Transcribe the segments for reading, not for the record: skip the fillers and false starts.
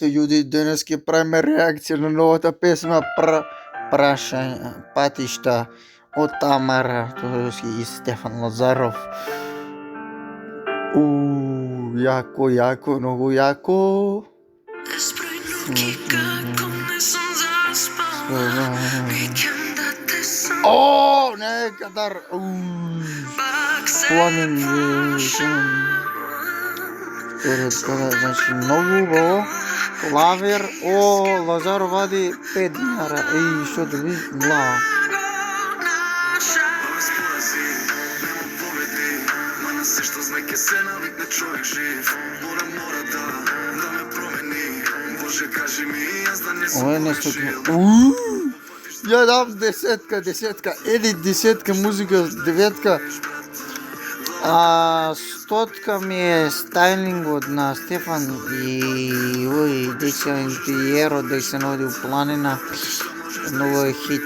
Ljudi, danes правим реакция на новата песма Пътища от Тамара Тодорски и Стефан Лазаров. Яко, яко, много яко. Не, Катар. Пламен. Значи много хубаво. Клавир. Лазаров вади 5 динара. Що да ви? Мла. Ой, нещо. Я дам десетка. Десетка музика, деветка. Стотка ми е стайлинг на Стефан и дече интериеро, да се наоди в планина. Много е хит.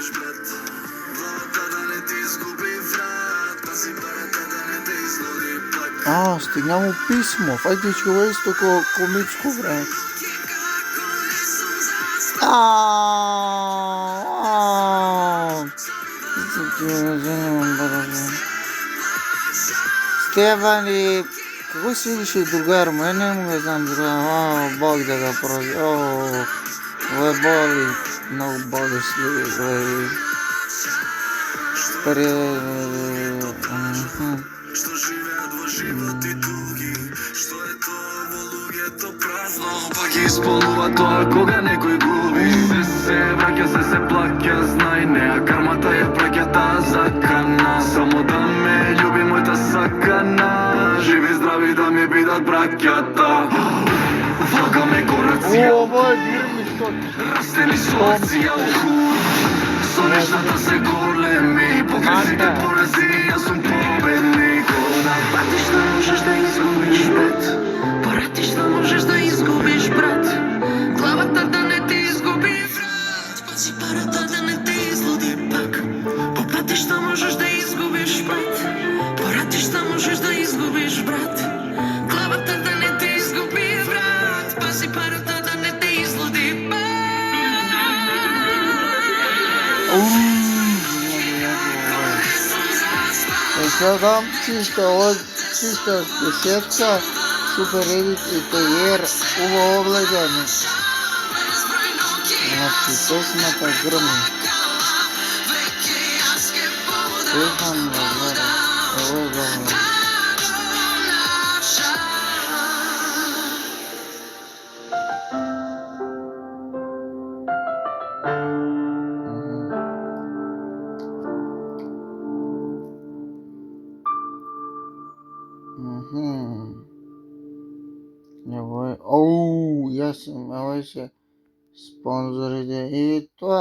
Стигна му писмо. Факти човек с тако комичко време. Стефан и... Какво си видиш другар му? Не му го знам другар. Бог да го прози. Боли. Много боли си. Пак изпълнува това, кога некой губи. Се враќа, се плаќа, знай не, а кармата ја праќа таа закана. Само да ме љуби мојта сакана. Живи здрави да ми бидат браќата. Влагаме корација, растени со акција со нештата се големи. Покресите порази, јас сум победник. На патишта можеш да изгубиш брат. По ратишта можеш да изгубиш брат. Главата да не ти изгуби брат. Пази парата да не ти излуди пак. По патишта можеш да изгубиш брат. По ратишта можеш да изгубиш брат. Главата да не ти изгуби брат. Пази парата да не ти излуди пак. Сега чиста десетка, супер едит интериер, хубаво облегане. Значи песмата гръмни. Стефан Лазаров. Ясно, ще спонсорите и това.